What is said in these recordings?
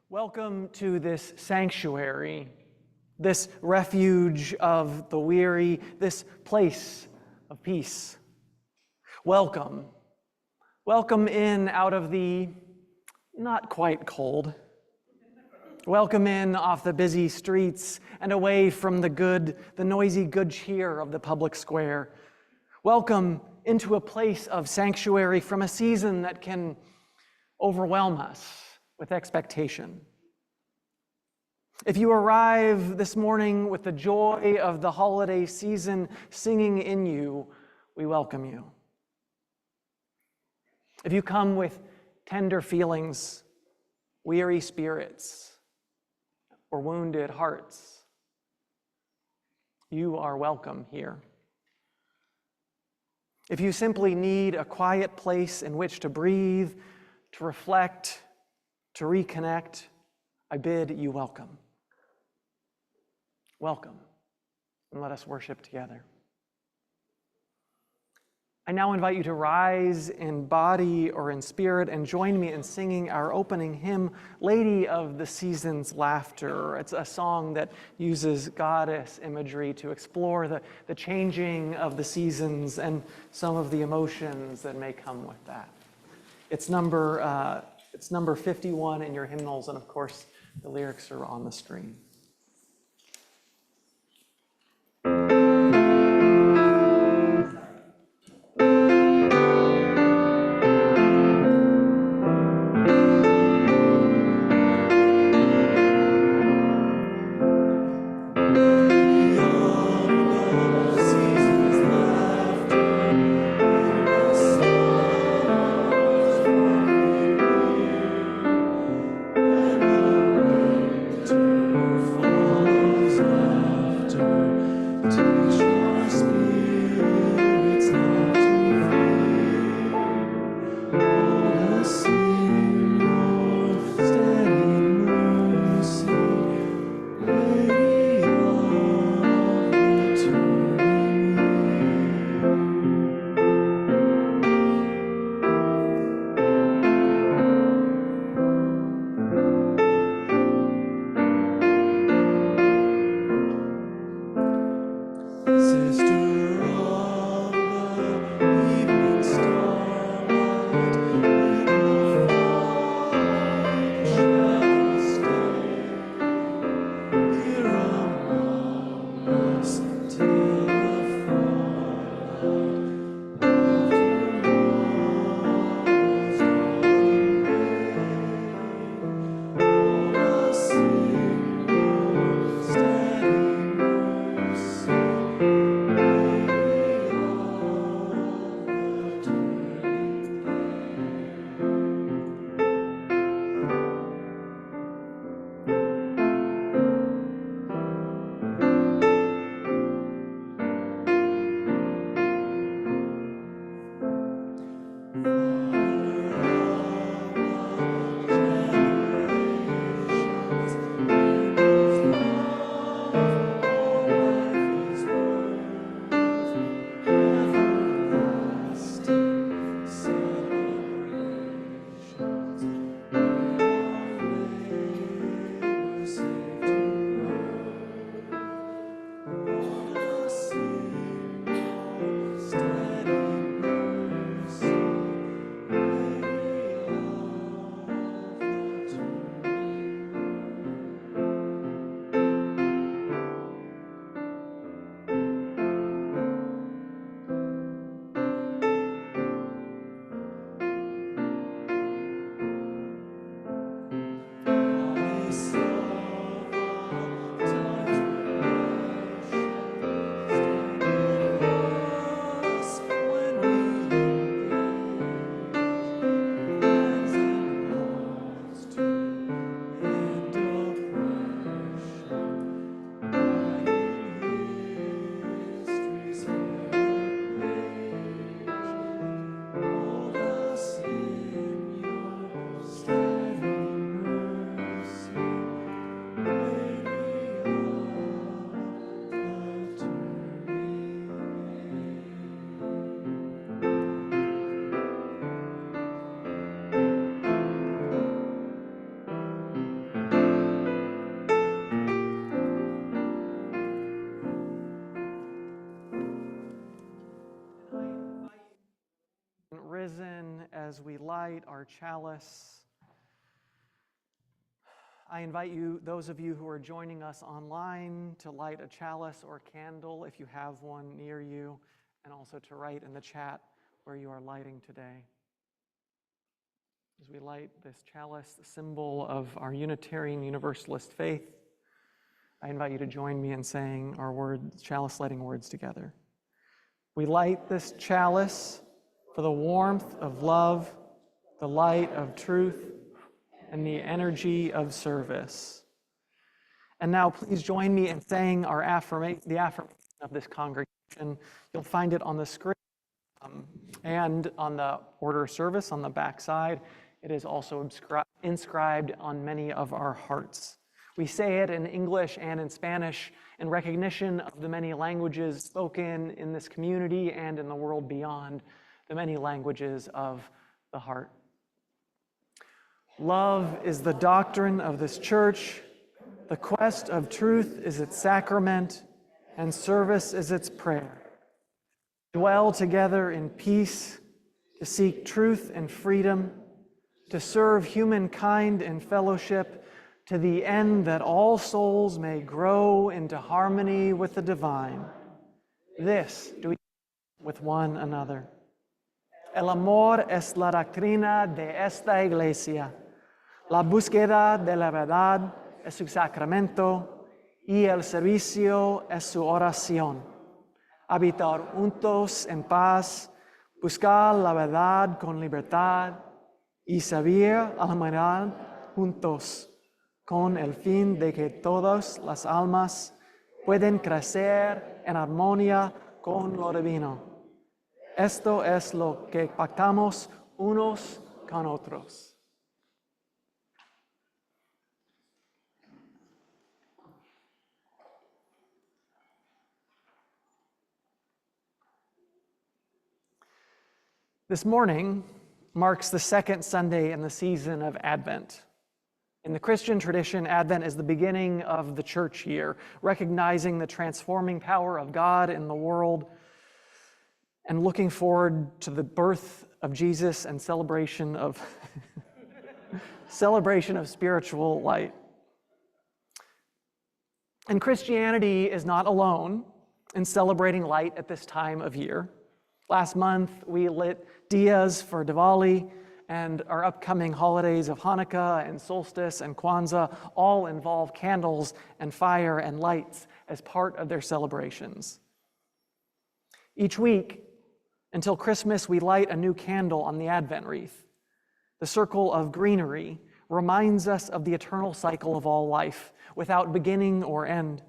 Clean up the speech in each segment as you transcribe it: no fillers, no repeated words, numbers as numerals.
Welcome to this sanctuary, this refuge of the weary, this place of peace. Welcome. Welcome in out of the not quite cold. Welcome in off the busy streets and away from the noisy good cheer of the public square. Welcome into a place of sanctuary from a season that can overwhelm us with expectation. If you arrive this morning with the joy of the holiday season singing in you, we welcome you. If you come with tender feelings, weary spirits, or wounded hearts, you are welcome here. If you simply need a quiet place in which to breathe, to reflect, to reconnect, I bid you welcome. Welcome, and let us worship together. I now invite you to rise in body or in spirit and join me in singing our opening hymn, Lady of the Season's Laughter. It's a song that uses goddess imagery to explore the changing of the seasons and some of the emotions that may come with that. It's number 51 in your hymnals, and of course, the lyrics are on the screen. risen as we light our chalice. I invite you, those of you who are joining us online, to light a chalice or candle if you have one near you, and also to write in the chat where you are lighting today. As we light this chalice, the symbol of our Unitarian Universalist faith, I invite you to join me in saying our words, chalice lighting words together. We light this chalice for the warmth of love, the light of truth, and the energy of service. And now please join me in saying the affirmation of this congregation. You'll find it on the screen and on the order of service on the back side. It is also inscribed on many of our hearts. We say it in English and in Spanish in recognition of the many languages spoken in this community and in the world beyond, the many languages of the heart. Love is the doctrine of this church, the quest of truth is its sacrament, and service is its prayer. Dwell together in peace, to seek truth and freedom, to serve humankind in fellowship, to the end that all souls may grow into harmony with the divine. This do we with one another. El amor es la doctrina de esta iglesia. La búsqueda de la verdad es su sacramento y el servicio es su oración. Habitar juntos en paz, buscar la verdad con libertad y servir a la humanidad juntos, con el fin de que todas las almas pueden crecer en armonía con lo divino. Esto es lo que pactamos unos con otros. This morning marks the second Sunday in the season of Advent. In the Christian tradition, Advent is the beginning of the church year, recognizing the transforming power of God in the world and looking forward to the birth of Jesus and celebration of spiritual light. And Christianity is not alone in celebrating light at this time of year. Last month, we lit diyas for Diwali, and our upcoming holidays of Hanukkah and Solstice and Kwanzaa all involve candles and fire and lights as part of their celebrations. Each week, until Christmas, we light a new candle on the Advent wreath. The circle of greenery reminds us of the eternal cycle of all life, without beginning or end.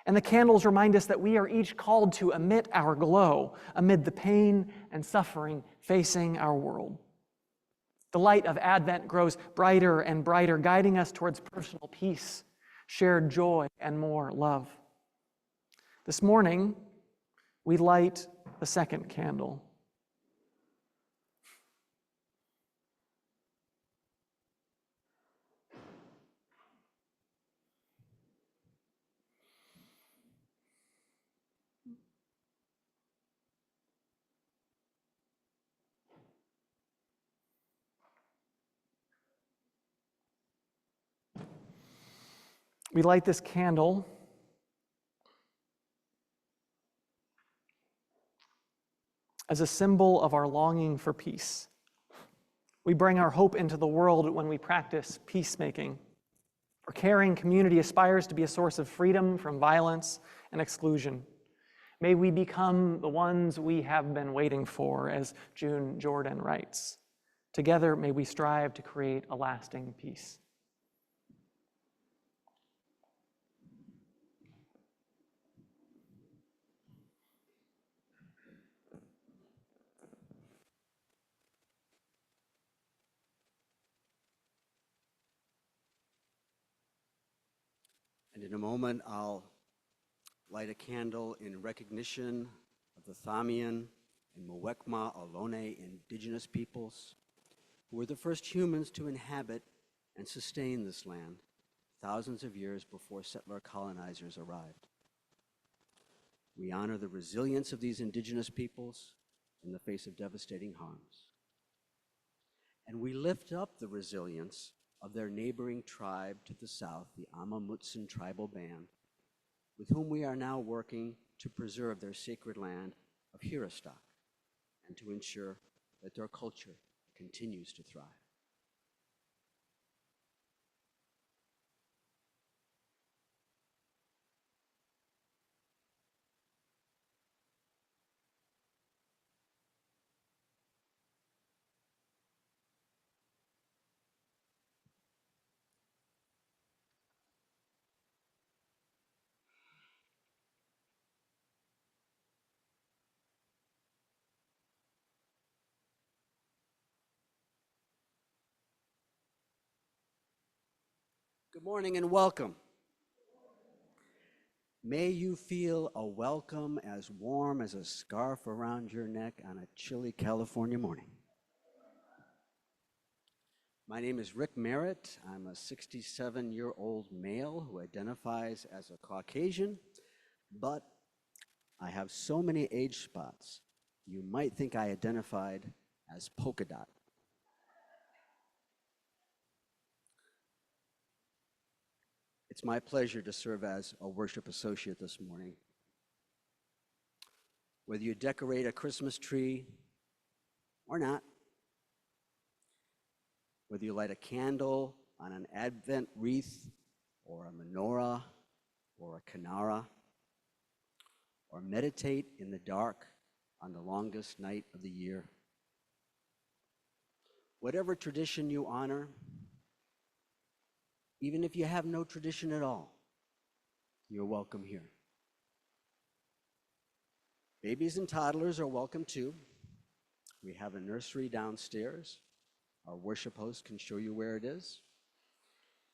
And the candles remind us that we are each called to emit our glow amid the pain and suffering facing our world. The light of Advent grows brighter and brighter, guiding us towards personal peace, shared joy, and more love. This morning, we light the second candle. We light this candle as a symbol of our longing for peace. We bring our hope into the world when we practice peacemaking. Our caring community aspires to be a source of freedom from violence and exclusion. May we become the ones we have been waiting for, as June Jordan writes. Together, may we strive to create a lasting peace. And in a moment, I'll light a candle in recognition of the Thamian and Muwekma Ohlone indigenous peoples, who were the first humans to inhabit and sustain this land thousands of years before settler colonizers arrived. We honor the resilience of these indigenous peoples in the face of devastating harms. and we lift up the resilience of their neighboring tribe to the south, the Amamutsan tribal band, with whom we are now working to preserve their sacred land of Hirostak and to ensure that their culture continues to thrive. Good morning and welcome. May you feel a welcome as warm as a scarf around your neck on a chilly California morning. My name is Rick Merritt. I'm a 67-year-old male who identifies as a Caucasian, but I have so many age spots, you might think I identified as polka dot. It's my pleasure to serve as a worship associate this morning. Whether you decorate a Christmas tree or not, whether you light a candle on an Advent wreath or a menorah or a kinara, or meditate in the dark on the longest night of the year, whatever tradition you honor, even if you have no tradition at all, you're welcome here. Babies and toddlers are welcome too. We have a nursery downstairs. Our worship host can show you where it is.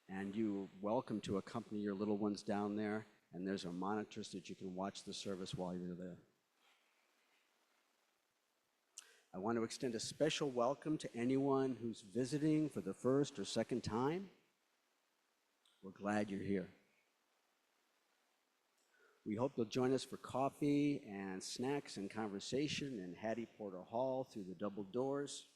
And you're welcome to accompany your little ones down there. And there's a monitor so that you can watch the service while you're there. I want to extend a special welcome to anyone who's visiting for the first or second time. We're glad you're here. We hope you'll join us for coffee and snacks and conversation in Hattie Porter Hall through the double doors.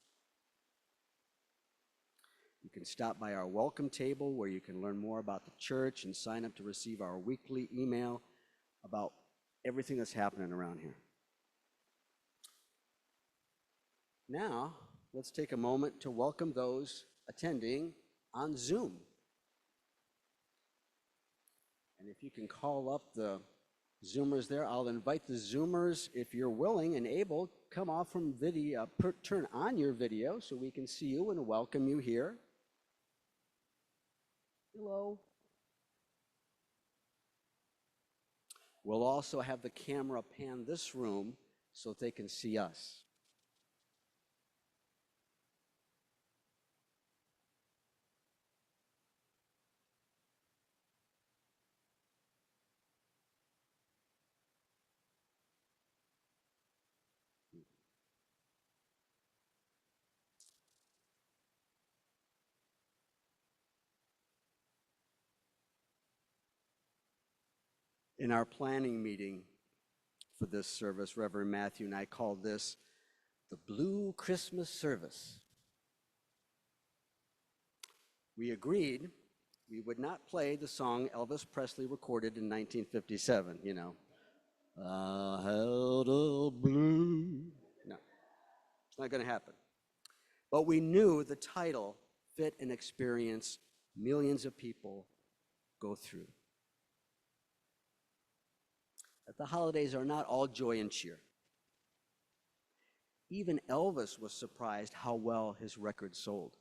You can stop by our welcome table where you can learn more about the church and sign up to receive our weekly email about everything that's happening around here. Now, let's take a moment to welcome those attending on Zoom. And if you can call up the Zoomers there, I'll invite the Zoomers, if you're willing and able, come off from video, turn on your video so we can see you and welcome you here. Hello. We'll also have the camera pan this room so that they can see us. In our planning meeting for this service, Reverend Matthew and I called this the Blue Christmas Service. We agreed we would not play the song Elvis Presley recorded in 1957, you know. I held a blue. No, it's not going to happen. But we knew the title fit an experience millions of people go through. That the holidays are not all joy and cheer. Even Elvis was surprised how well his record sold.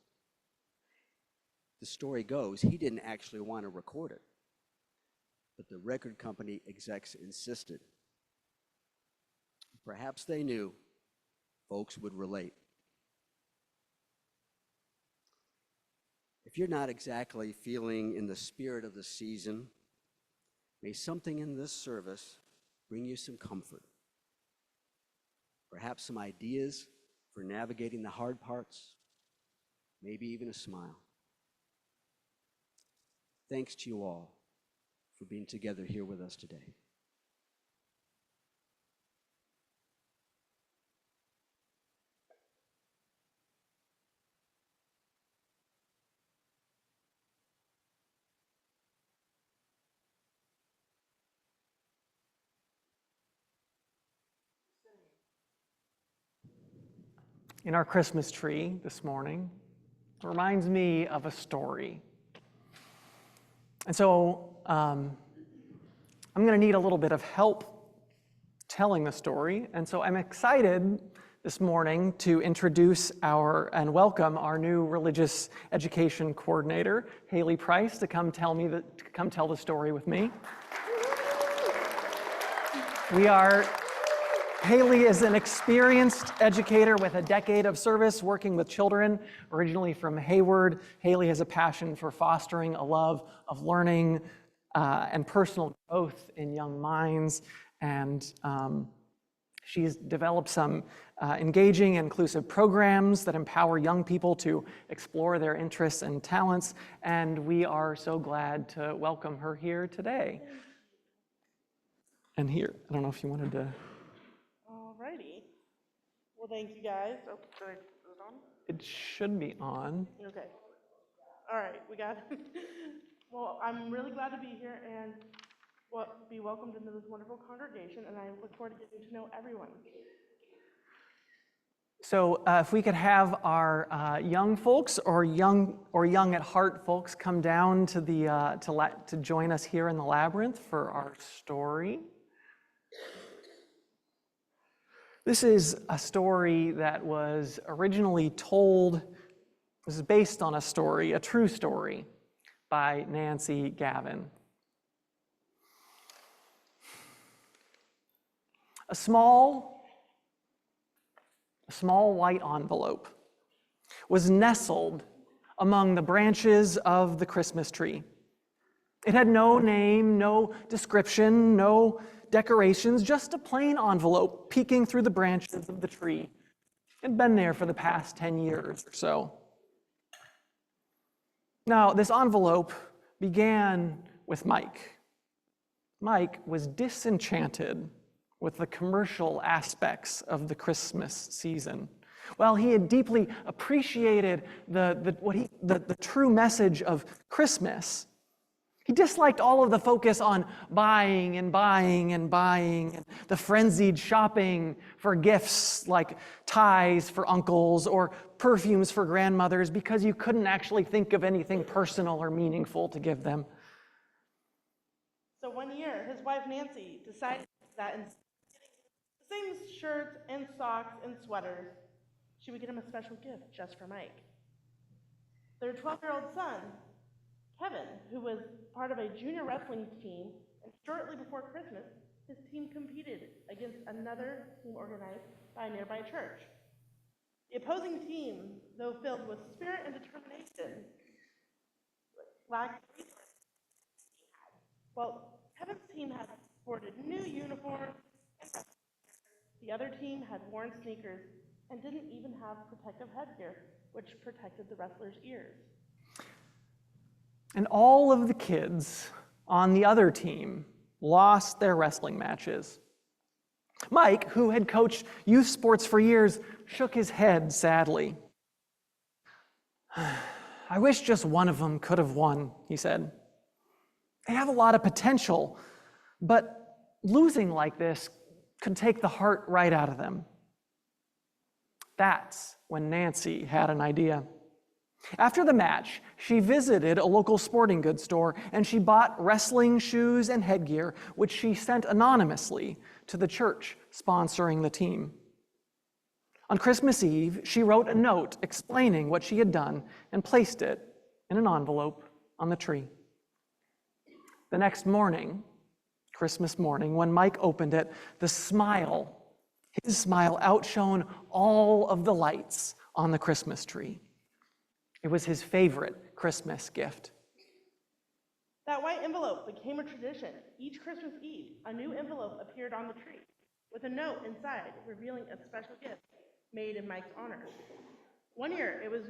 The story goes, he didn't actually want to record it, but the record company execs insisted. Perhaps they knew folks would relate. If you're not exactly feeling in the spirit of the season, may something in this service bring you some comfort. Perhaps some ideas for navigating the hard parts, maybe even a smile. Thanks to you all for being together here with us today. in our Christmas tree this morning reminds me of a story. And so I'm going to need a little bit of help telling the story. And so I'm excited this morning to introduce and welcome our new religious education coordinator, Haley Price, to come tell the story with me. Haley is an experienced educator with a decade of service working with children, originally from Hayward. Haley has a passion for fostering a love of learning and personal growth in young minds, and she's developed some engaging and inclusive programs that empower young people to explore their interests and talents, and we are so glad to welcome her here today. And here, I don't know if you wanted to... Alrighty. Well, thank you guys. Oh, is it on? It should be on. Okay. All right, we got it. Well, I'm really glad to be here and be welcomed into this wonderful congregation, and I look forward to getting to know everyone. So if we could have our young folks or young at heart folks come down to to join us here in the labyrinth for our story. This is a story that was originally told. This is based on a true story by Nancy Gavin. A small white envelope was nestled among the branches of the Christmas tree. It had no name, no description, no decorations, just a plain envelope peeking through the branches of the tree. It had been there for the past 10 years or so. Now, this envelope began with Mike. Mike was disenchanted with the commercial aspects of the Christmas season. While he had deeply appreciated the true message of Christmas, he disliked all of the focus on buying and buying and buying, and the frenzied shopping for gifts like ties for uncles or perfumes for grandmothers, because you couldn't actually think of anything personal or meaningful to give them. So one year, his wife Nancy decided that instead of getting the same shirts and socks and sweaters, she would get him a special gift just for Mike. Their 12-year-old son, Kevin, who was part of a junior wrestling team, and shortly before Christmas, his team competed against another team organized by a nearby church. The opposing team, though filled with spirit and determination, lacked resources. Well, Kevin's team had sported new uniforms, and the other team had worn sneakers and didn't even have protective headgear, which protected the wrestlers' ears. And all of the kids on the other team lost their wrestling matches. Mike, who had coached youth sports for years, shook his head sadly. "I wish just one of them could have won," he said. "They have a lot of potential, but losing like this could take the heart right out of them." That's when Nancy had an idea. After the match, she visited a local sporting goods store and she bought wrestling shoes and headgear, which she sent anonymously to the church sponsoring the team. On Christmas Eve, she wrote a note explaining what she had done and placed it in an envelope on the tree. The next morning, Christmas morning, when Mike opened it, his smile outshone all of the lights on the Christmas tree. It was his favorite Christmas gift. That white envelope became a tradition. Each Christmas Eve, a new envelope appeared on the tree with a note inside revealing a special gift made in Mike's honor. One year, it was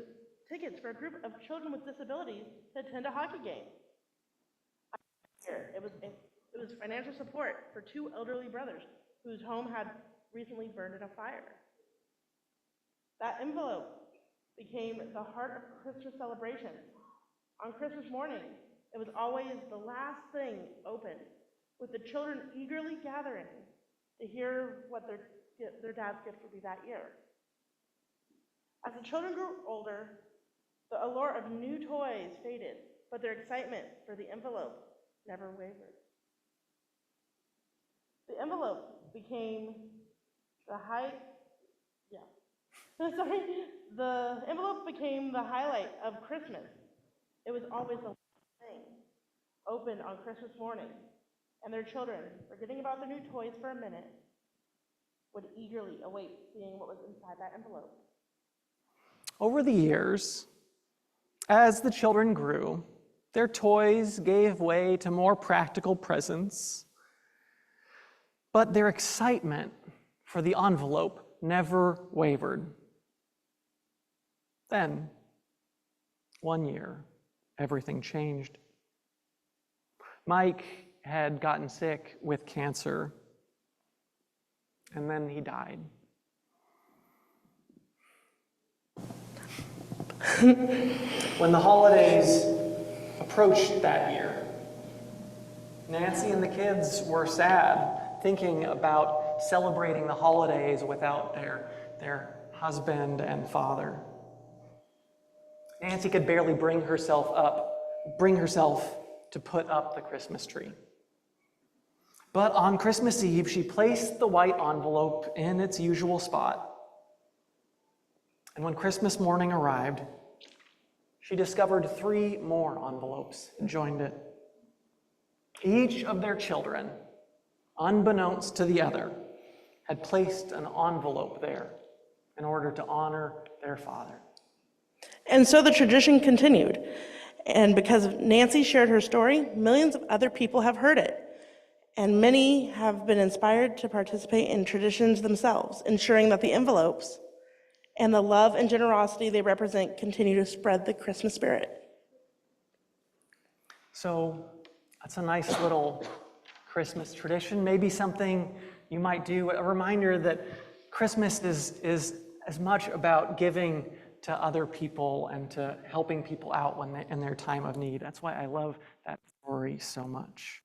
tickets for a group of children with disabilities to attend a hockey game. It was financial support for two elderly brothers whose home had recently burned in a fire. That envelope became the heart of Christmas celebrations. On Christmas morning, it was always the last thing opened, with the children eagerly gathering to hear what their dad's gift would be that year. the children grew older, the allure of new toys faded, but their excitement for the envelope never wavered. The envelope became the the envelope became the highlight of Christmas. It was always the last thing opened on Christmas morning, and their children, forgetting about their new toys for a minute, would eagerly await seeing what was inside that envelope. Over the years, as the children grew, their toys gave way to more practical presents, but their excitement for the envelope never wavered. Then, one year, everything changed. Mike had gotten sick with cancer, and then he died. When the holidays approached that year, Nancy and the kids were sad, thinking about celebrating the holidays without their husband and father. Nancy could barely bring herself to put up the Christmas tree. But on Christmas Eve, she placed the white envelope in its usual spot. And when Christmas morning arrived, she discovered 3 more envelopes joined it. Each of their children, unbeknownst to the other, had placed an envelope there in order to honor their father. And so the tradition continued. And because Nancy shared her story, millions of other people have heard it. And many have been inspired to participate in traditions themselves, ensuring that the envelopes and the love and generosity they represent continue to spread the Christmas spirit. So that's a nice little Christmas tradition, maybe something you might do, a reminder that Christmas is as much about giving to other people and to helping people out in their time of need. That's why I love that story so much.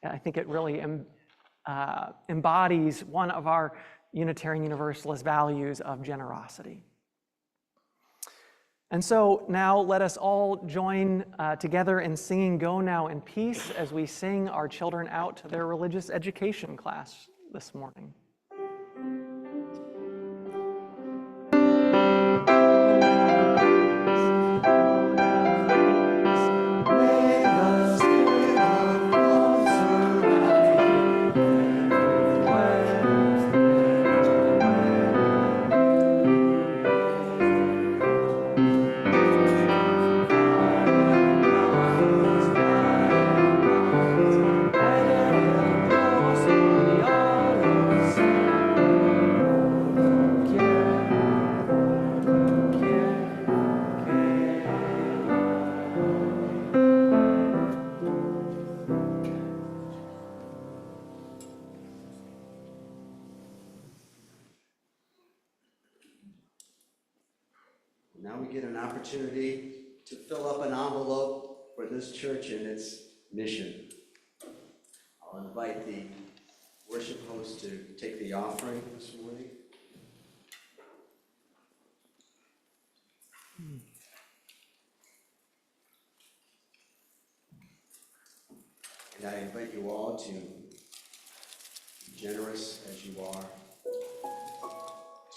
And I think it really embodies one of our Unitarian Universalist values of generosity. And so now let us all join together in singing Go Now in Peace as we sing our children out to their religious education class this morning. Now we get an opportunity to fill up an envelope for this church and its mission. I'll invite the worship host to take the offering this morning. And I invite you all to be generous as you are,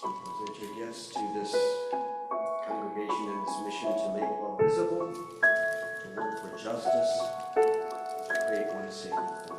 to present your gifts to this congregation and this mission to make love visible, to work for justice, and to create one sacred family.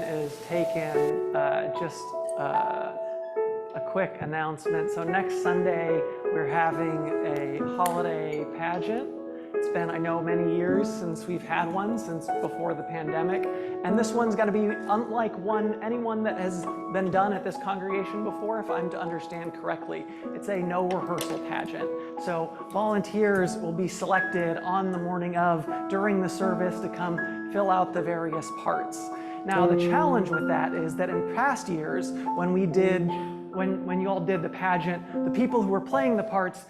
Is taken just a quick announcement. So next Sunday we're having a holiday pageant, It's been, I know, many years since we've had one, since before the pandemic. And this one's going to be unlike anyone that has been done at this congregation before, if I'm to understand correctly. It's a no rehearsal pageant. So volunteers will be selected on the morning of, during the service, to come fill out the various parts. Now, the challenge with that is that in past years, when you all did the pageant, the people who were playing the parts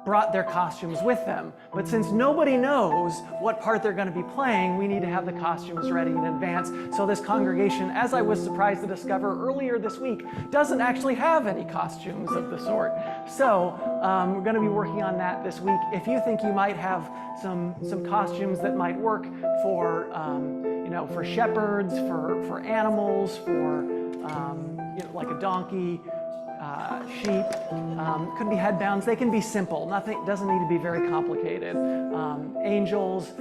brought their costumes with them. But since nobody knows what part they're going to be playing, we need to have the costumes ready in advance. So this congregation, as I was surprised to discover earlier this week, doesn't actually have any costumes of the sort. So we're going to be working on that this week. If you think you might have some costumes that might work for for shepherds, for animals, for like a donkey, sheep, could be headbands. They can be simple. Nothing doesn't need to be very complicated. Angels,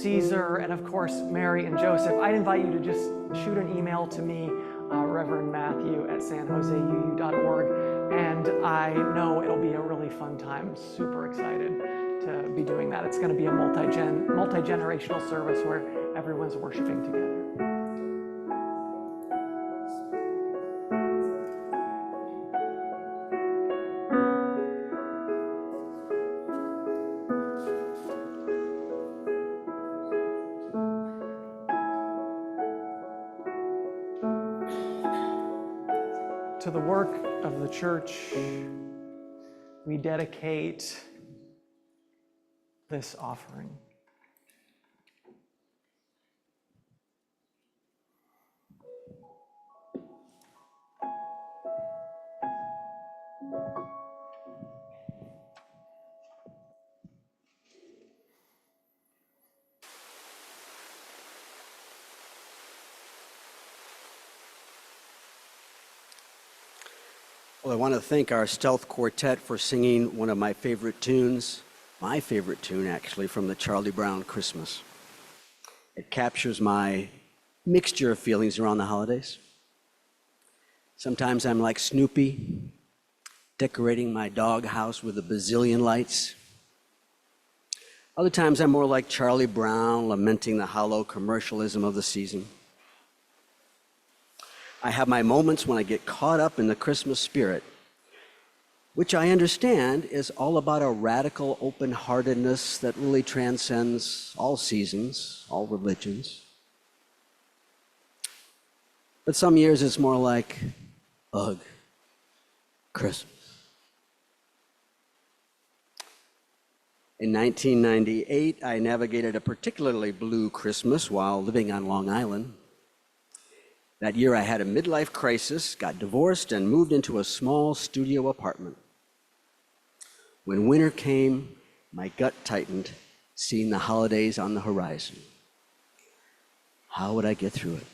Caesar, and of course Mary and Joseph. I'd invite you to just shoot an email to me, Reverend Matthew at sanjoseuu.org, and I know it'll be a really fun time. Super excited to be doing that. It's going to be a multi-generational service where everyone's worshiping together. To the work of the church, we dedicate this offering. Well, I want to thank our Stealth Quartet for singing one of my favorite tunes, my favorite tune actually, from the Charlie Brown Christmas. It captures my mixture of feelings around the holidays. Sometimes I'm like Snoopy, decorating my dog house with a bazillion lights. Other times I'm more like Charlie Brown, lamenting the hollow commercialism of the season. I have my moments when I get caught up in the Christmas spirit, which I understand is all about a radical open-heartedness that really transcends all seasons, all religions. But some years it's more like, ugh, Christmas. In 1998, I navigated a particularly blue Christmas while living on Long Island. That year I had a midlife crisis, got divorced, and moved into a small studio apartment. When winter came, my gut tightened, seeing the holidays on the horizon. How would I get through it?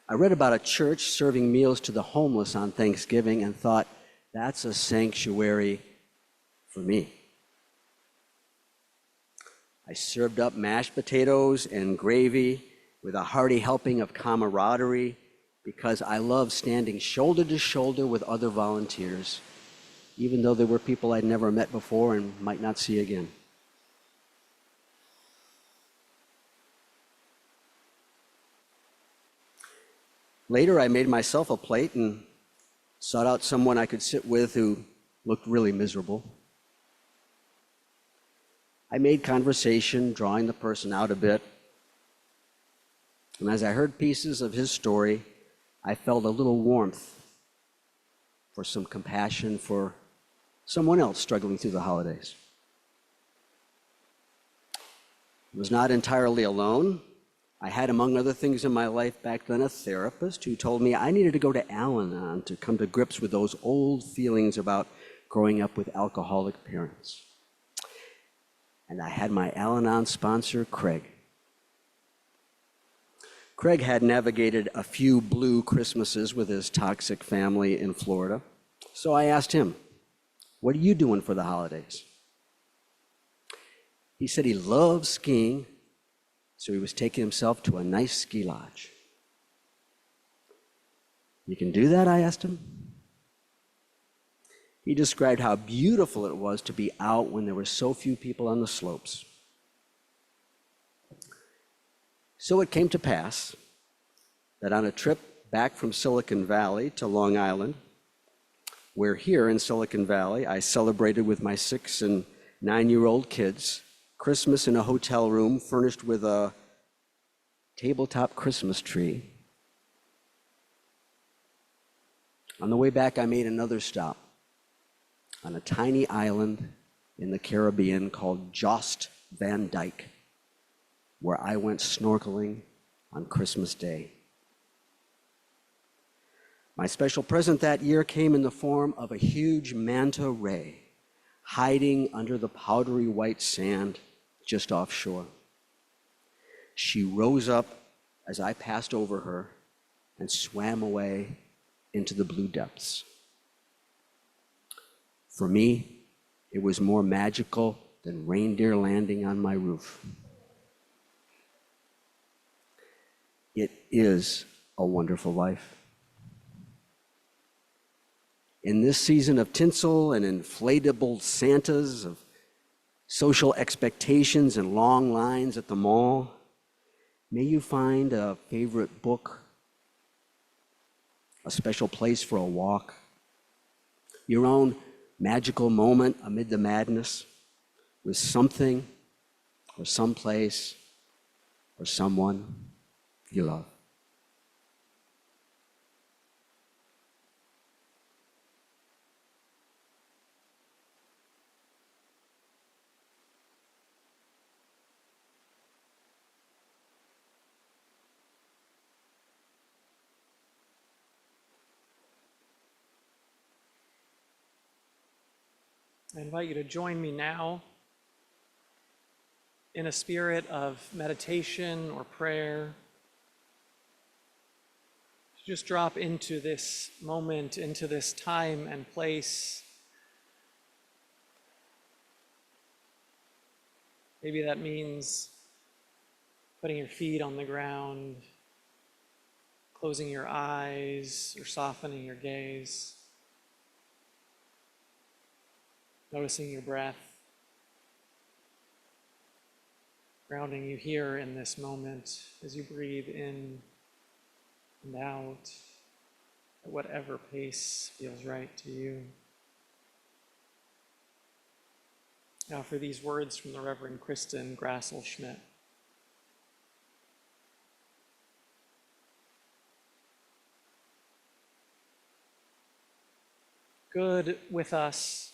I read about a church serving meals to the homeless on Thanksgiving and thought, that's a sanctuary for me. I served up mashed potatoes and gravy with a hearty helping of camaraderie, because I love standing shoulder to shoulder with other volunteers, even though they were people I'd never met before and might not see again. Later, I made myself a plate and sought out someone I could sit with who looked really miserable. I made conversation, drawing the person out a bit. And as I heard pieces of his story, I felt a little warmth for some compassion for someone else struggling through the holidays. I was not entirely alone. I had, among other things in my life back then, a therapist who told me I needed to go to Al-Anon to come to grips with those old feelings about growing up with alcoholic parents. And I had my Al-Anon sponsor, Craig. Craig had navigated a few blue Christmases with his toxic family in Florida. So I asked him, what are you doing for the holidays? He said he loves skiing, so he was taking himself to a nice ski lodge. You can do that? I asked him. He described how beautiful it was to be out when there were so few people on the slopes. So it came to pass that on a trip back from Silicon Valley to Long Island, where here in Silicon Valley I celebrated with my 6- and 9-year-old kids Christmas in a hotel room furnished with a tabletop Christmas tree. On the way back, I made another stop on a tiny island in the Caribbean called Jost Van Dyke, where I went snorkeling on Christmas Day. My special present that year came in the form of a huge manta ray hiding under the powdery white sand just offshore. She rose up as I passed over her and swam away into the blue depths. For me, it was more magical than reindeer landing on my roof. It is a wonderful life. In this season of tinsel and inflatable Santas, of social expectations and long lines at the mall, may you find a favorite book, a special place for a walk, your own magical moment amid the madness with something or someplace or someone you love. I invite you to join me now in a spirit of meditation or prayer. Just drop into this moment, into this time and place. Maybe that means putting your feet on the ground, closing your eyes, or softening your gaze. Noticing your breath, grounding you here in this moment as you breathe in and out at whatever pace feels right to you. Now for these words from the Reverend Kristen Grassel-Schmidt. Good with us,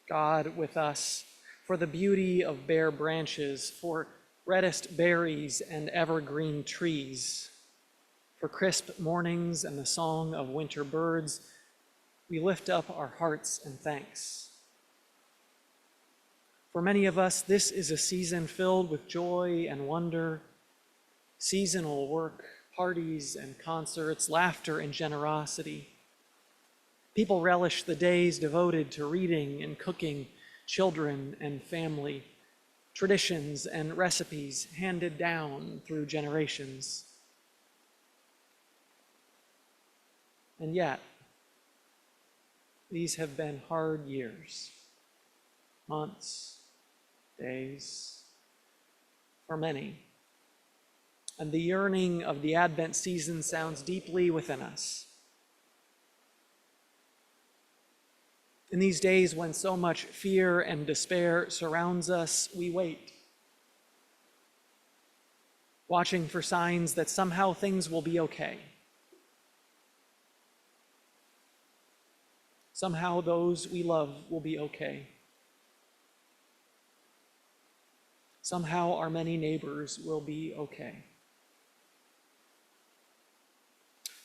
God with us, for the beauty of bare branches, for reddest berries and evergreen trees, for crisp mornings and the song of winter birds, we lift up our hearts in thanks. For many of us, this is a season filled with joy and wonder, seasonal work, parties and concerts, laughter and generosity. People relish the days devoted to reading and cooking, children and family, traditions and recipes handed down through generations. And yet, these have been hard years, months, days, for many. And the yearning of the Advent season sounds deeply within us. In these days when so much fear and despair surrounds us, we wait, watching for signs that somehow things will be okay. Somehow those we love will be okay. Somehow our many neighbors will be okay.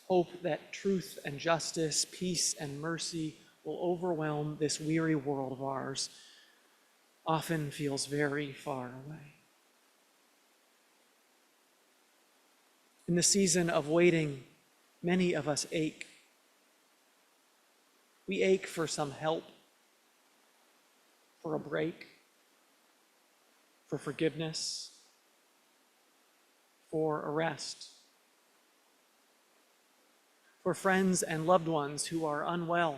Hope that truth and justice, peace and mercy will overwhelm this weary world of ours, often feels very far away. In the season of waiting, many of us ache. We ache for some help, for a break, for forgiveness, for a rest, for friends and loved ones who are unwell,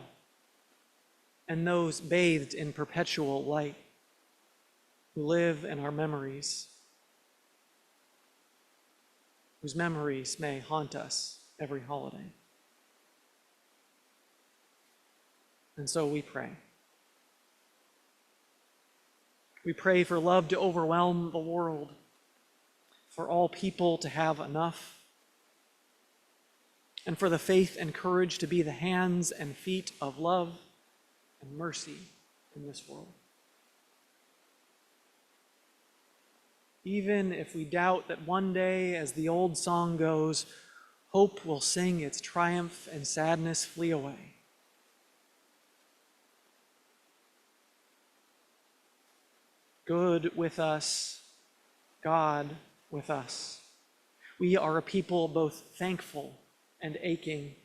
and those bathed in perpetual light who live in our memories, whose memories may haunt us every holiday. And so we pray. We pray for love to overwhelm the world, for all people to have enough, and for the faith and courage to be the hands and feet of love and mercy in this world. Even if we doubt that one day, as the old song goes, hope will sing its triumph and sadness flee away. Good with us, God with us. We are a people both thankful and aching,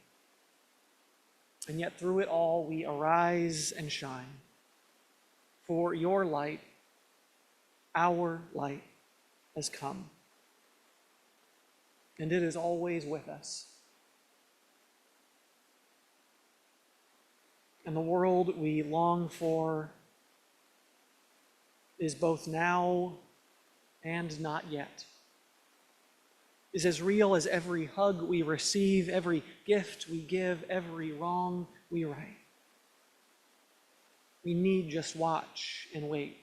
and yet through it all we arise and shine. For your light, our light, has come, and it is always with us. And the world we long for is both now and not yet, is as real as every hug we receive, every gift we give, every wrong we right. We need just watch and wait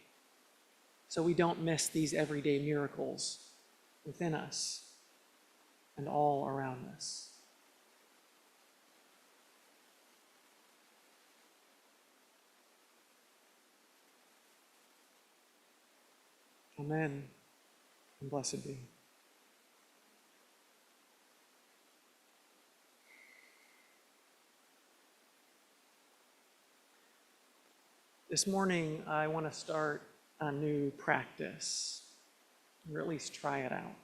so we don't miss these everyday miracles within us and all around us. Amen, and blessed be. This morning, I want to start a new practice, or at least try it out.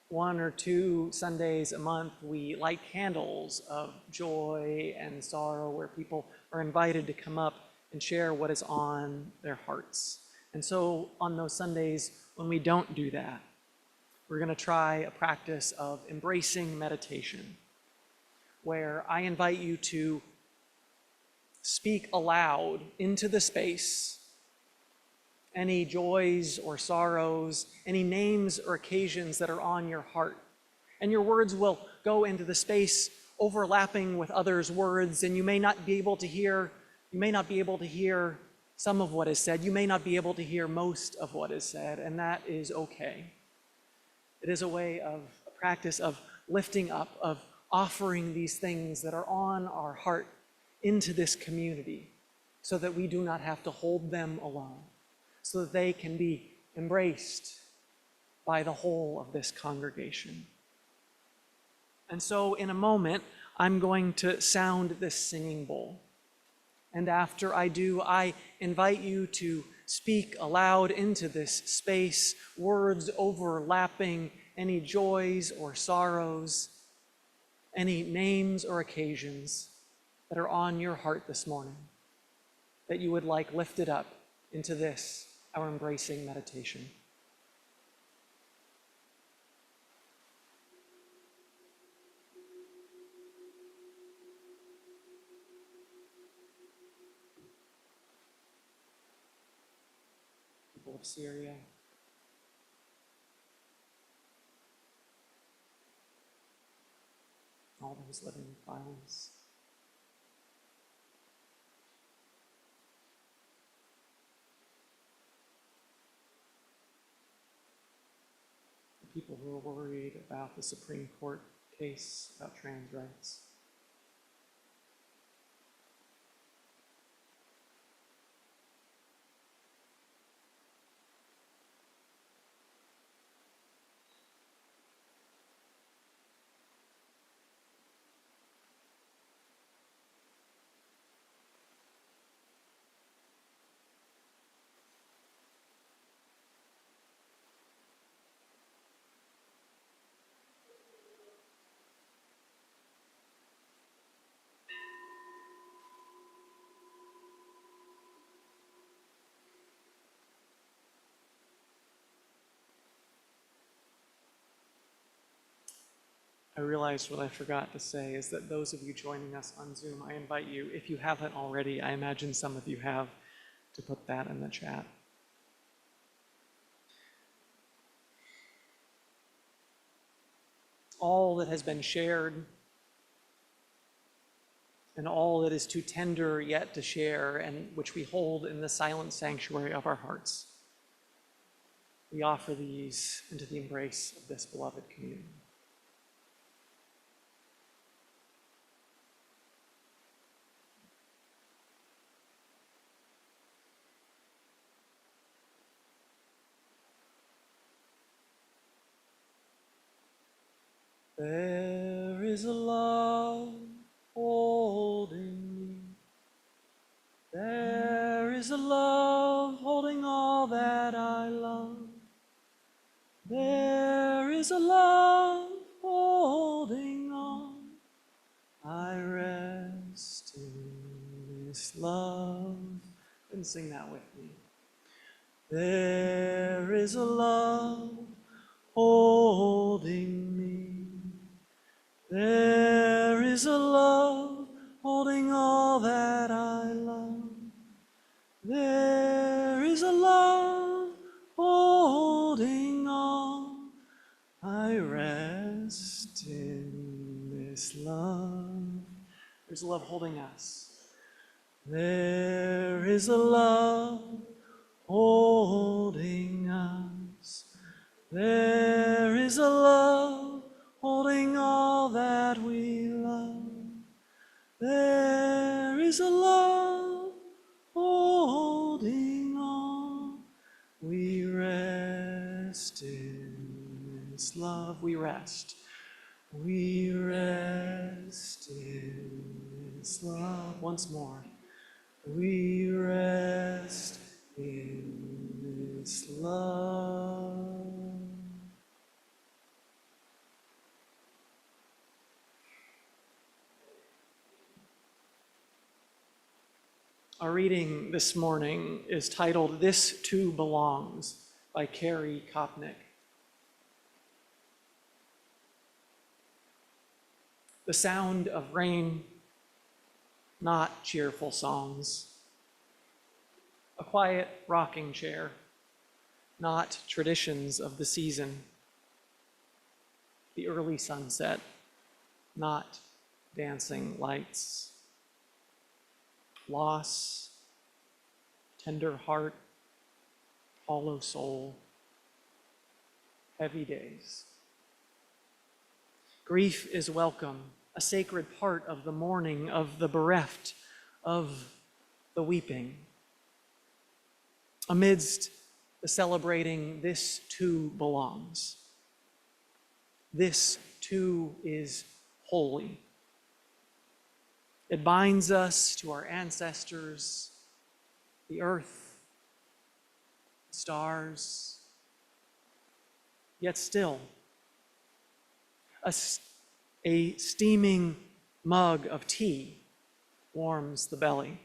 1 or 2 Sundays a month, we light candles of joy and sorrow where people are invited to come up and share what is on their hearts. And so on those Sundays when we don't do that, we're going to try a practice of embracing meditation, where I invite you to speak aloud into the space any joys or sorrows, any names or occasions that are on your heart. And your words will go into the space overlapping with others' words, and you may not be able to hear some of what is said. You may not be able to hear most of what is said, and that is okay. It is a practice of lifting up, of offering these things that are on our heart into this community so that we do not have to hold them alone, so that they can be embraced by the whole of this congregation. And so in a moment, I'm going to sound this singing bowl. And after I do, I invite you to speak aloud into this space, words overlapping any joys or sorrows, any names or occasions that are on your heart this morning, that you would like lifted up into this, our embracing meditation. People of Syria, all those living in violence, the people who are worried about the Supreme Court case about trans rights, I realized what I forgot to say is that those of you joining us on Zoom, I invite you, if you haven't already, I imagine some of you have, to put that in the chat. All that has been shared and all that is too tender yet to share, and which we hold in the silent sanctuary of our hearts, we offer these into the embrace of this beloved communion. There is a love holding me. There is a love holding all that I love. There is a love holding on. I rest in this love. And sing that with me. There is a love holding me. There is a love holding all that I love. There is a love holding on. I rest in this love. There's a love holding us. There is a love holding us. There is a love holding all that we love. There is a love holding on. We rest in this love. We rest. We rest in this love. Once more. We rest in this love. Our reading this morning is titled, "This Too Belongs," by Carrie Kopnick. The sound of rain, not cheerful songs. A quiet rocking chair, not traditions of the season. The early sunset, not dancing lights. Loss, tender heart, hollow soul, heavy days. Grief is welcome, a sacred part of the mourning, of the bereft, of the weeping. Amidst the celebrating, this too belongs. This too is holy. It binds us to our ancestors, the earth, stars, yet still, a steaming mug of tea warms the belly.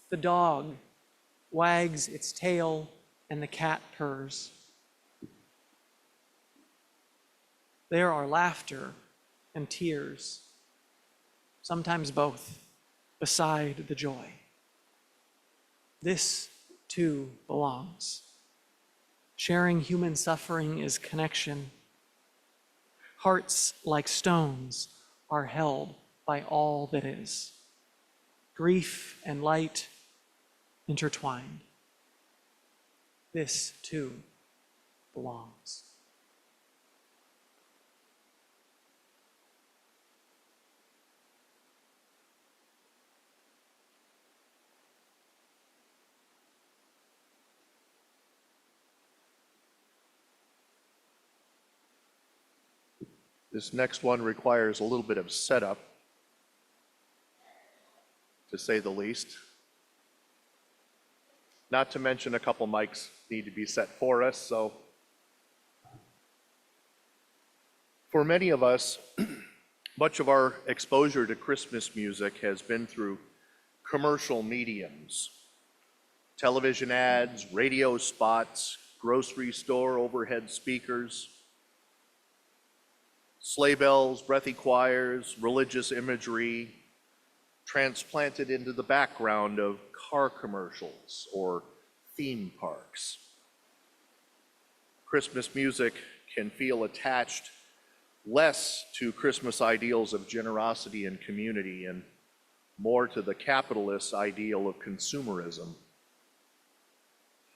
The dog wags its tail and the cat purrs. There are laughter and tears, sometimes both, beside the joy. This too belongs. Sharing human suffering is connection. Hearts like stones are held by all that is. Grief and light intertwined. This too belongs. This next one requires a little bit of setup, to say the least. Not to mention a couple mics need to be set for us, so. For many of us, much of our exposure to Christmas music has been through commercial mediums. Television ads, radio spots, grocery store overhead speakers. Sleigh bells, breathy choirs, religious imagery transplanted into the background of car commercials or theme parks. Christmas music can feel attached less to Christmas ideals of generosity and community and more to the capitalist ideal of consumerism.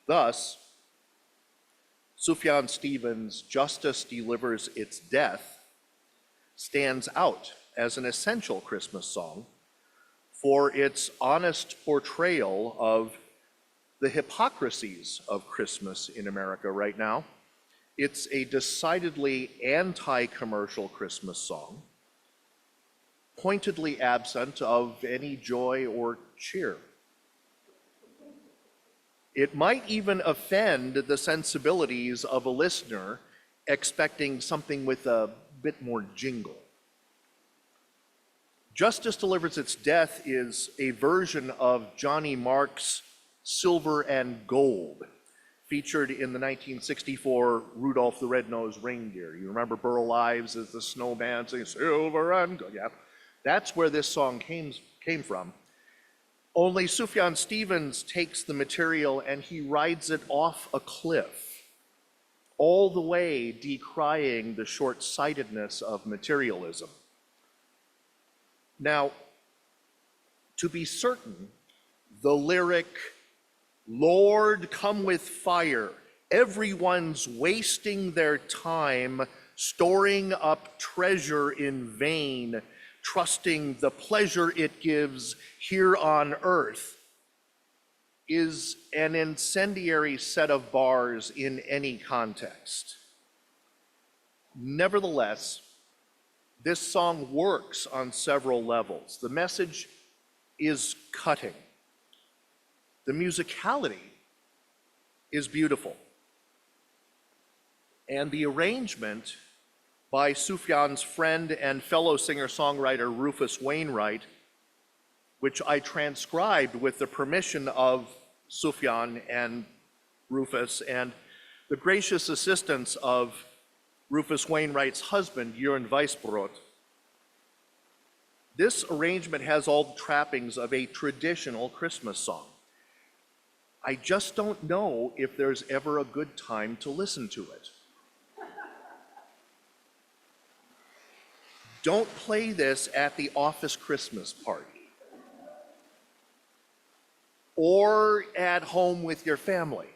Thus, Sufjan Stevens' Justice Delivers Its Death stands out as an essential Christmas song for its honest portrayal of the hypocrisies of Christmas in America right now. It's a decidedly anti-commercial Christmas song, pointedly absent of any joy or cheer. It might even offend the sensibilities of a listener expecting something with a bit more jingle. Justice Delivers Its Death is a version of Johnny Mark's Silver and Gold, featured in the 1964 Rudolph the Red-Nosed Reindeer. You remember Burl Ives as the snowman saying, "Silver and Gold." Yeah, that's where this song came from. Only Sufjan Stevens takes the material and he rides it off a cliff, all the way decrying the short-sightedness of materialism. Now, to be certain, the lyric, "Lord, come with fire, everyone's wasting their time, storing up treasure in vain, trusting the pleasure it gives here on earth," is an incendiary set of bars in any context. Nevertheless, this song works on several levels. The message is cutting. The musicality is beautiful. And the arrangement by Sufjan's friend and fellow singer-songwriter Rufus Wainwright, which I transcribed with the permission of Sufjan and Rufus and the gracious assistance of Rufus Wainwright's husband, Jörn Weisbrot. This arrangement has all the trappings of a traditional Christmas song. I just don't know if there's ever a good time to listen to it. Don't play this at the office Christmas party or at home with your family.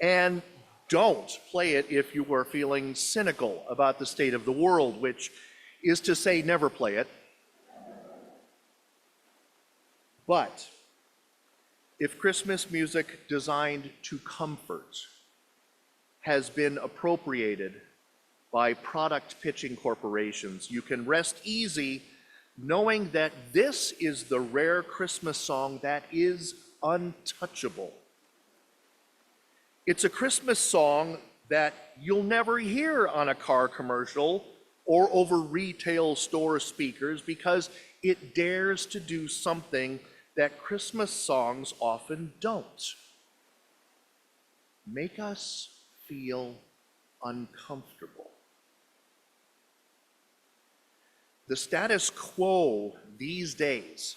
And don't play it if you are feeling cynical about the state of the world, which is to say, never play it. But if Christmas music designed to comfort has been appropriated by product pitching corporations, you can rest easy knowing that this is the rare Christmas song that is untouchable. It's a Christmas song that you'll never hear on a car commercial or over retail store speakers because it dares to do something that Christmas songs often don't. Make us feel uncomfortable. The status quo these days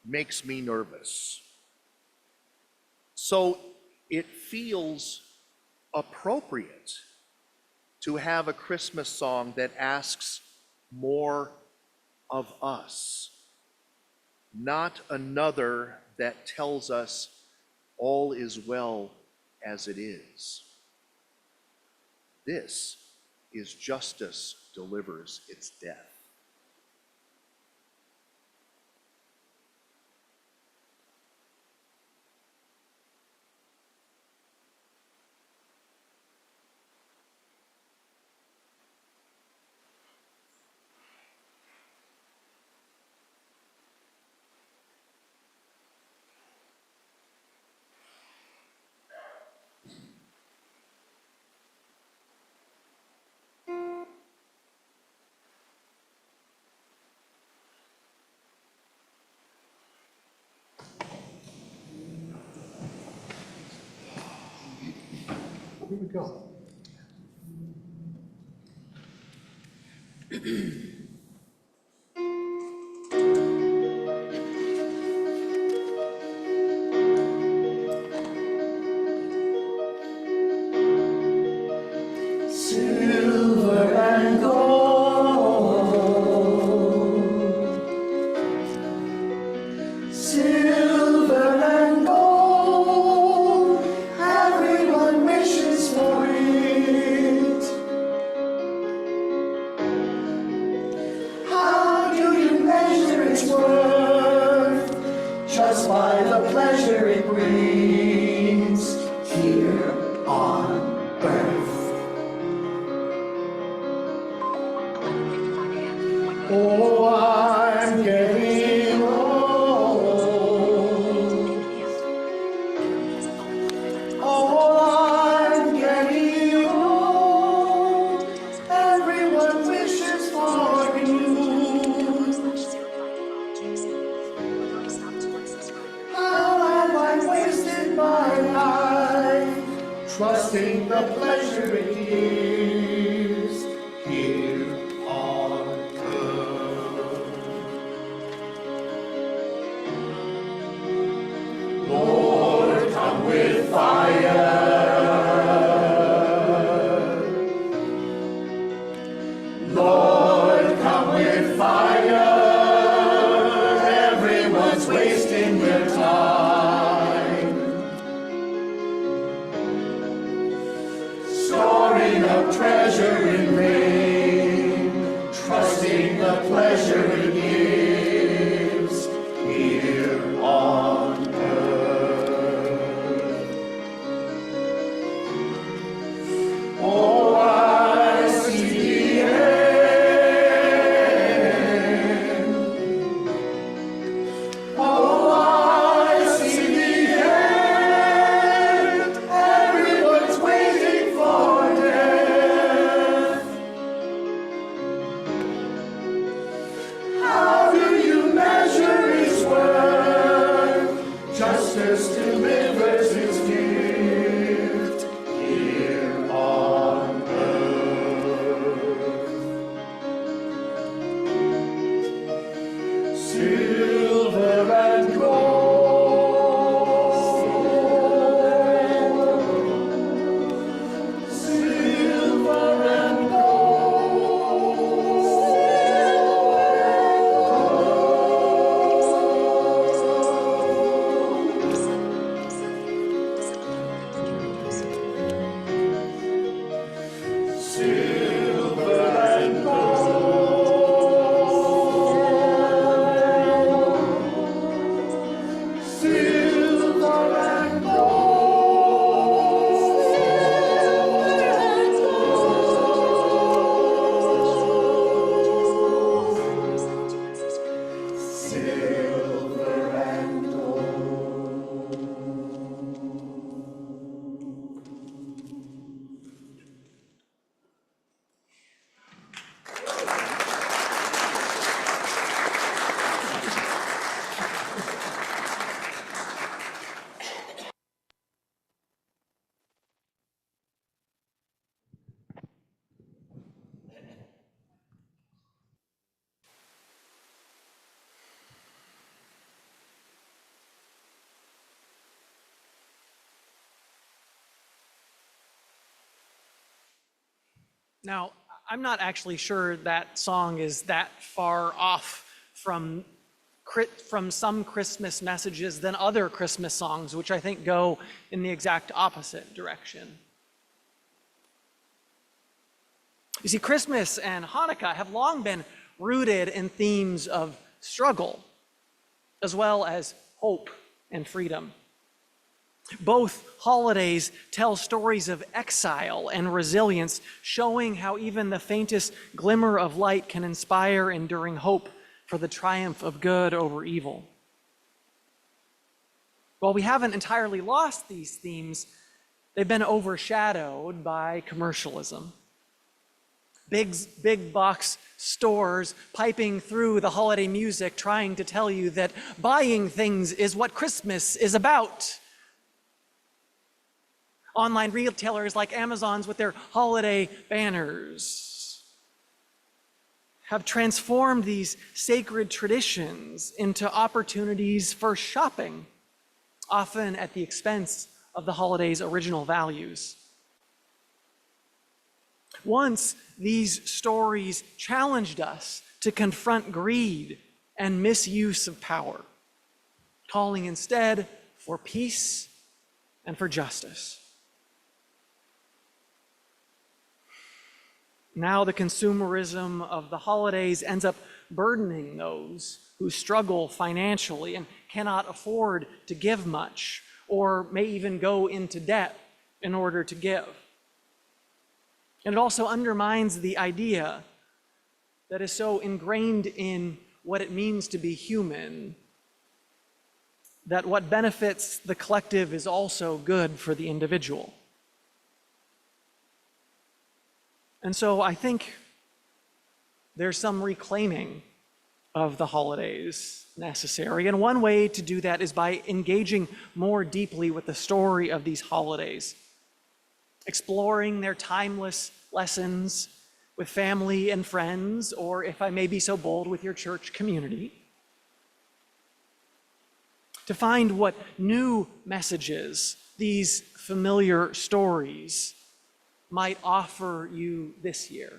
makes me nervous. So it feels appropriate to have a Christmas song that asks more of us, not another that tells us all is well as it is. This is Justice Delivers Its Death. Here we go. Silver and gold, silver and gold, everyone wishes for it. How do you measure its worth? Just by the pleasure it brings here on earth. Oh, I'm getting old. Oh, I'm getting old. Everyone wishes for you. How have I wasted my life, trusting the pleasure it gives here on earth. Lord, come with fire. Lord, come with fire. Everyone's wasting their time, storing up treasure in vain, trusting the pleasure it gives here on earth. Oh, I see the end. Oh, I see the end. Everyone's waiting for death. How do you measure its worth? Justice delivers its gift here on earth. Silver and gold, silver and gold, silver and gold, silver and gold, silver and gold. Now, I'm not actually sure that song is that far off from some Christmas messages than other Christmas songs, which I think go in the exact opposite direction. You see, Christmas and Hanukkah have long been rooted in themes of struggle, as well as hope and freedom. Both holidays tell stories of exile and resilience, showing how even the faintest glimmer of light can inspire enduring hope for the triumph of good over evil. While we haven't entirely lost these themes, they've been overshadowed by commercialism. Big box stores piping through the holiday music, trying to tell you that buying things is what Christmas is about. Online retailers like Amazon's with their holiday banners. have transformed these sacred traditions into opportunities for shopping, often at the expense of the holiday's original values. Once, these stories challenged us to confront greed and misuse of power, calling instead for peace and for justice. Now the consumerism of the holidays ends up burdening those who struggle financially and cannot afford to give much, or may even go into debt in order to give. And it also undermines the idea that is so ingrained in what it means to be human, that what benefits the collective is also good for the individual. And so I think there's some reclaiming of the holidays necessary. And one way to do that is by engaging more deeply with the story of these holidays, exploring their timeless lessons with family and friends, or if I may be so bold, with your church community, to find what new messages these familiar stories might offer you this year.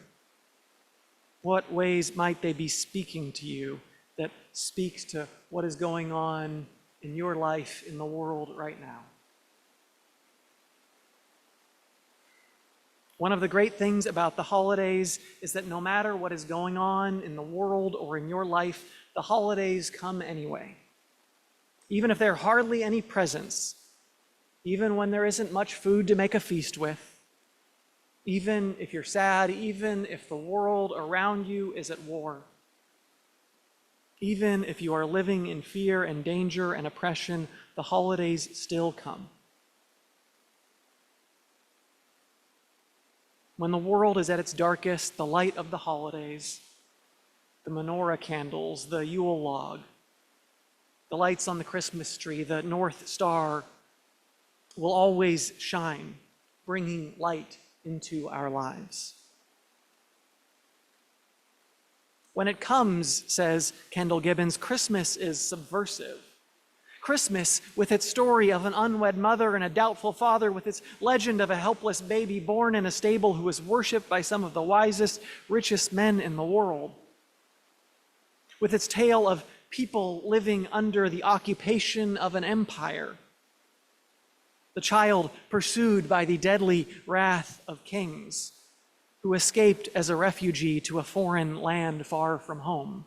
What ways might they be speaking to you that speaks to what is going on in your life, in the world right now? One of the great things about the holidays is that no matter what is going on in the world or in your life, the holidays come anyway. Even if there are hardly any presents, even when there isn't much food to make a feast with, even if you're sad, even if the world around you is at war, even if you are living in fear and danger and oppression, the holidays still come. When the world is at its darkest, the light of the holidays, the menorah candles, the Yule log, the lights on the Christmas tree, the North Star will always shine, bringing light into our lives. When it comes, says Kendall Gibbons, Christmas is subversive. Christmas, with its story of an unwed mother and a doubtful father, with its legend of a helpless baby born in a stable who was worshipped by some of the wisest, richest men in the world, with its tale of people living under the occupation of an empire, the child pursued by the deadly wrath of kings, who escaped as a refugee to a foreign land far from home.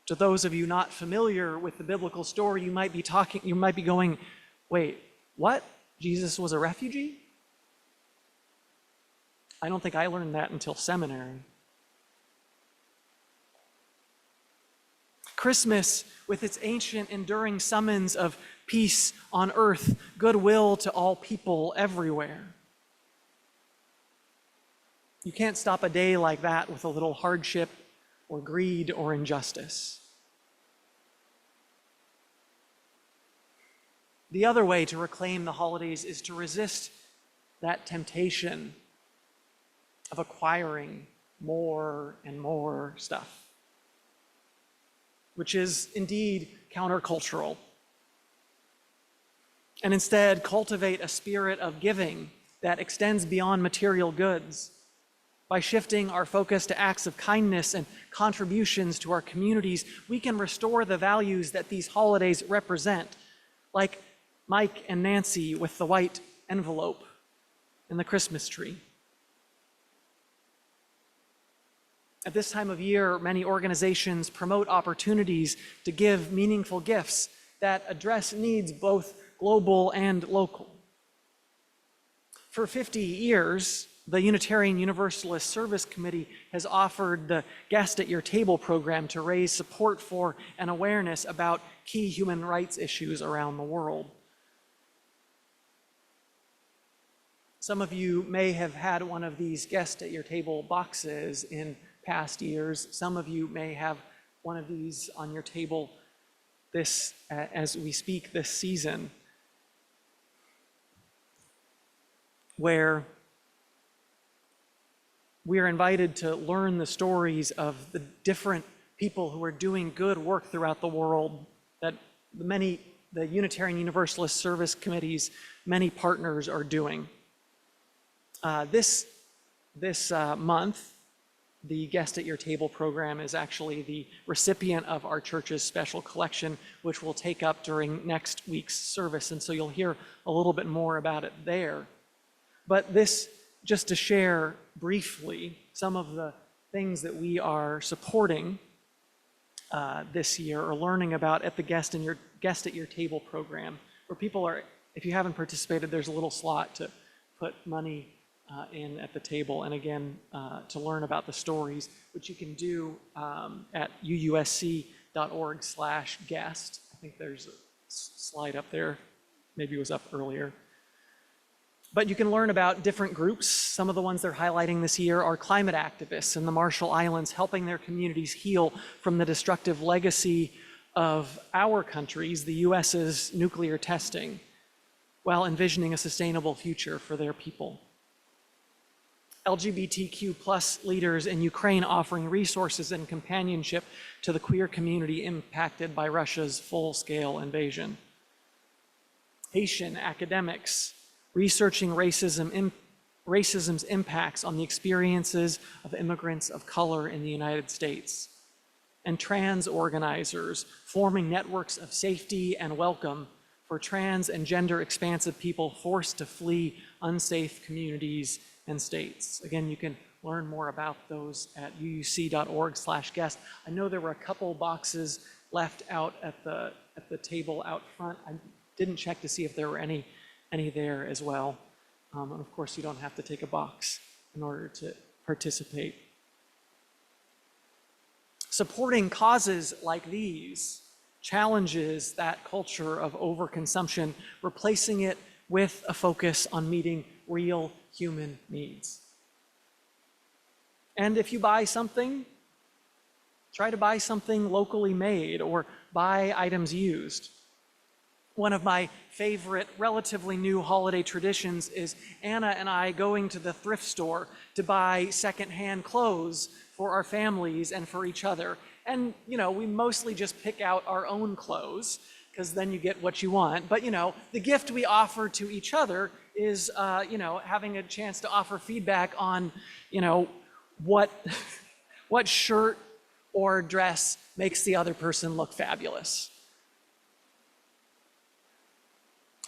To those of you not familiar with the biblical story, you might be going, wait, what? Jesus was a refugee? I don't think I learned that until seminary. Christmas, with its ancient, enduring summons of peace on earth, goodwill to all people everywhere. You can't stop a day like that with a little hardship or greed or injustice. The other way to reclaim the holidays is to resist that temptation of acquiring more and more stuff, which is indeed countercultural, and instead cultivate a spirit of giving that extends beyond material goods by shifting our focus to acts of kindness and contributions to our communities. We can restore the values that these holidays represent, like Mike and Nancy with the white envelope and the Christmas tree. At this time of year, many organizations promote opportunities to give meaningful gifts that address needs both global and local. For 50 years, the Unitarian Universalist Service Committee has offered the Guest at Your Table program to raise support for and awareness about key human rights issues around the world. Some of you may have had one of these Guest at Your Table boxes in past years. Some of you may have one of these on your table as we speak this season, where we are invited to learn the stories of the different people who are doing good work throughout the world, that the Unitarian Universalist Service Committee's many partners are doing. This month, the Guest at Your Table program is actually the recipient of our church's special collection, which we'll take up during next week's service, and so you'll hear a little bit more about it there. But this, just to share briefly some of the things that we are supporting this year or learning about at the Guest at Your Table program, where people are, if you haven't participated, there's a little slot to put money in at the table, and again, to learn about the stories, which you can do at uusc.org/guest. I think there's a slide up there, maybe it was up earlier. But you can learn about different groups. Some of the ones they're highlighting this year are climate activists in the Marshall Islands, helping their communities heal from the destructive legacy of our countries, the US's nuclear testing, while envisioning a sustainable future for their people. LGBTQ+ leaders in Ukraine offering resources and companionship to the queer community impacted by Russia's full-scale invasion. Haitian academics researching racism's impacts on the experiences of immigrants of color in the United States. And trans organizers forming networks of safety and welcome for trans and gender expansive people forced to flee unsafe communities and states. Again, you can learn more about those at uuc.org/guest. I know there were a couple boxes left out at the table out front. I didn't check to see if there were any there as well. And of course, you don't have to take a box in order to participate. Supporting causes like these challenges that culture of overconsumption, replacing it with a focus on meeting real human needs. And if you buy something, try to buy something locally made or buy items used. One of my favorite, relatively new holiday traditions is Anna and I going to the thrift store to buy secondhand clothes for our families and for each other. And, we mostly just pick out our own clothes, because then you get what you want. But, the gift we offer to each other is, having a chance to offer feedback on, what shirt or dress makes the other person look fabulous.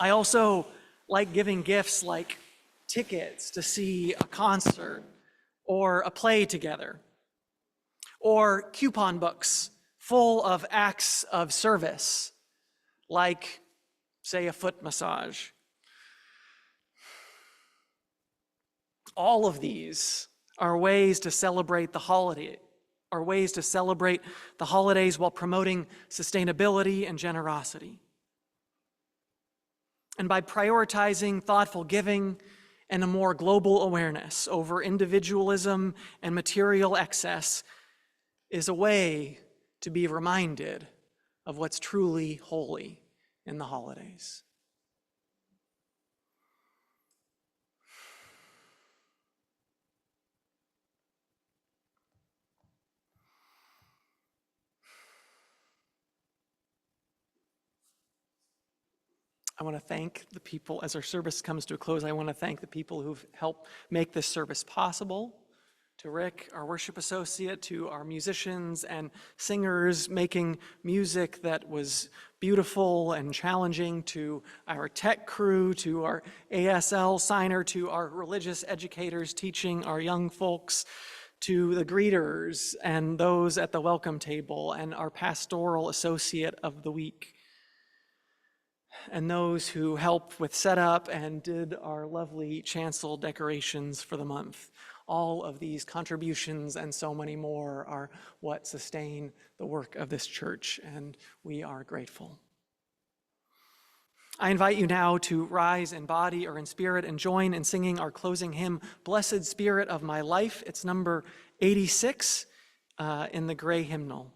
I also like giving gifts like tickets to see a concert or a play together, or coupon books full of acts of service, like, say, a foot massage. All of these are ways to celebrate the holidays while promoting sustainability and generosity. And by prioritizing thoughtful giving and a more global awareness over individualism and material excess is a way to be reminded of what's truly holy in the holidays. I want to thank the people, as our service comes to a close, I want to thank the people who've helped make this service possible. To Rick, our worship associate, to our musicians and singers making music that was beautiful and challenging, to our tech crew, to our ASL signer, to our religious educators teaching our young folks, to the greeters and those at the welcome table, and our pastoral associate of the week, and those who helped with setup and did our lovely chancel decorations for the month. All of these contributions and so many more are what sustain the work of this church, and we are grateful. I invite you now to rise in body or in spirit and join in singing our closing hymn, Blessed Spirit of My Life. It's number 86 in the gray hymnal.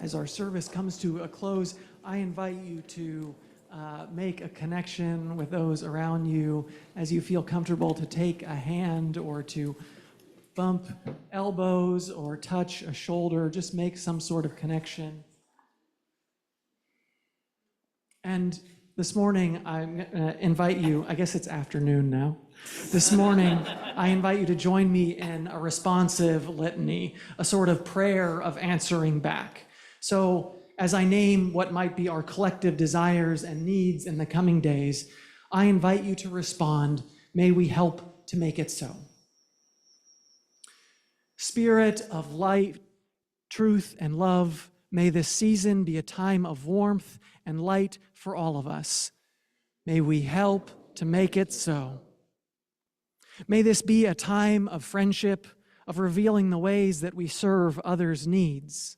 as our service comes to a close, I invite you to make a connection with those around you as you feel comfortable to take a hand or to bump elbows or touch a shoulder. Just make some sort of connection. And this morning, I invite you, I guess it's afternoon now. This morning, I invite you to join me in a responsive litany, a sort of prayer of answering back. So as I name what might be our collective desires and needs in the coming days, I invite you to respond, may we help to make it so. Spirit of light, truth, and love, may this season be a time of warmth and light for all of us. May we help to make it so. May this be a time of friendship, of revealing the ways that we serve others' needs.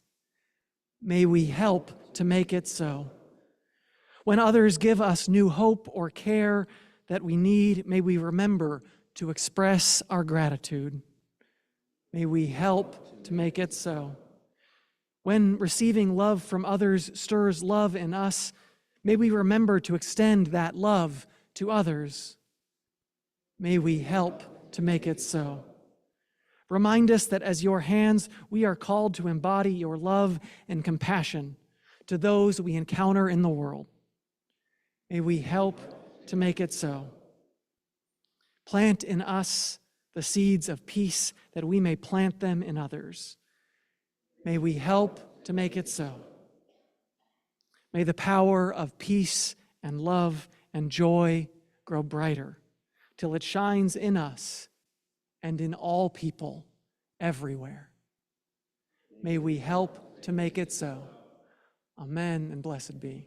May we help to make it so. When others give us new hope or care that we need, may we remember to express our gratitude. May we help to make it so. When receiving love from others stirs love in us, may we remember to extend that love to others. May we help to make it so. Remind us that as your hands, we are called to embody your love and compassion to those we encounter in the world. May we help to make it so. Plant in us the seeds of peace that we may plant them in others. May we help to make it so. May the power of peace and love and joy grow brighter till it shines in us and in all people everywhere. May we help to make it so. Amen and blessed be.